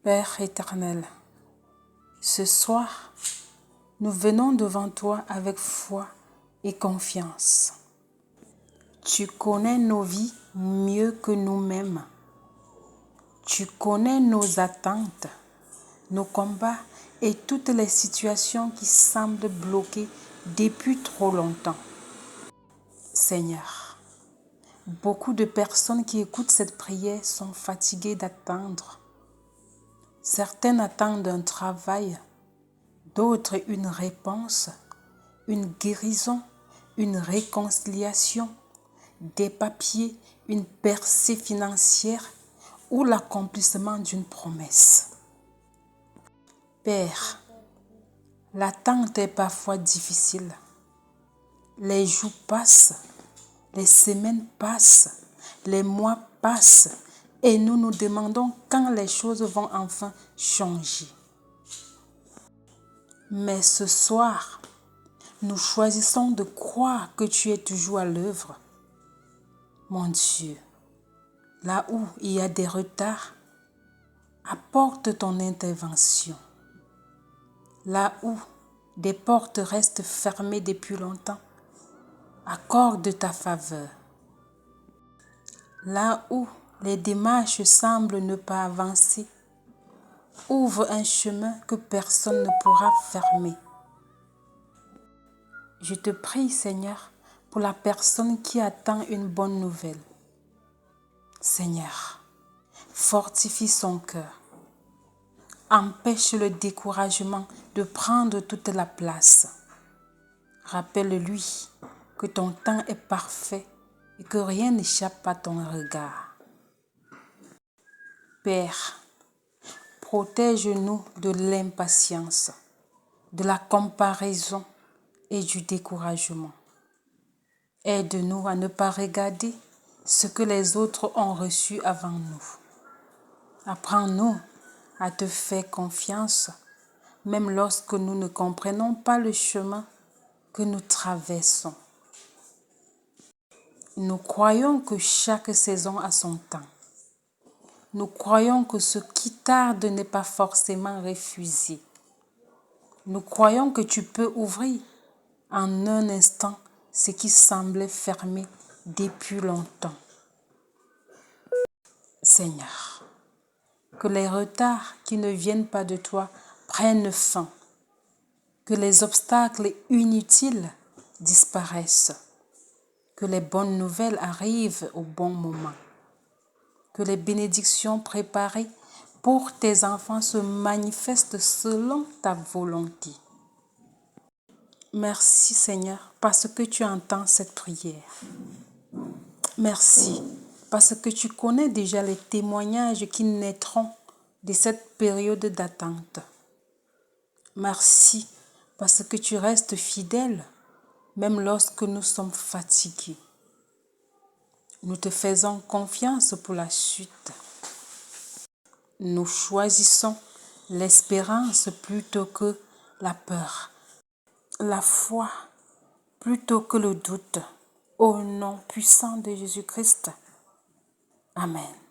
Père éternel, ce soir, nous venons devant toi avec foi et confiance. Tu connais nos vies mieux que nous-mêmes. Tu connais nos attentes, nos combats et toutes les situations qui semblent bloquées depuis trop longtemps. Seigneur, beaucoup de personnes qui écoutent cette prière sont fatiguées d'attendre. Certaines attendent un travail, d'autres une réponse, une guérison, une réconciliation, des papiers, une percée financière ou l'accomplissement d'une promesse. Père, l'attente est parfois difficile. Les jours passent, les semaines passent, les mois passent et nous nous demandons quand les choses vont enfin changer. Mais ce soir, nous choisissons de croire que tu es toujours à l'œuvre. Mon Dieu, là où il y a des retards, apporte ton intervention. Là où des portes restent fermées depuis longtemps, accorde ta faveur. Là où les démarches semblent ne pas avancer, ouvre un chemin que personne ne pourra fermer. Je te prie, Seigneur, pour la personne qui attend une bonne nouvelle. Seigneur, fortifie son cœur. Empêche le découragement de prendre toute la place. Rappelle-lui que ton temps est parfait et que rien n'échappe à ton regard. Père, protège-nous de l'impatience, de la comparaison et du découragement. Aide-nous à ne pas regarder ce que les autres ont reçu avant nous. Apprends-nous à te faire confiance, même lorsque nous ne comprenons pas le chemin que nous traversons. Nous croyons que chaque saison a son temps. Nous croyons que ce qui tarde n'est pas forcément refusé. Nous croyons que tu peux ouvrir en un instant ce qui semblait fermé depuis longtemps. Seigneur, que les retards qui ne viennent pas de toi prennent fin, que les obstacles inutiles disparaissent, que les bonnes nouvelles arrivent au bon moment, que les bénédictions préparées pour tes enfants se manifestent selon ta volonté. Merci Seigneur parce que tu entends cette prière. Merci parce que tu connais déjà les témoignages qui naîtront de cette période d'attente. Merci parce que tu restes fidèle même lorsque nous sommes fatigués. Nous te faisons confiance pour la suite. Nous choisissons l'espérance plutôt que la peur, la foi plutôt que le doute. Au nom puissant de Jésus-Christ. Amen.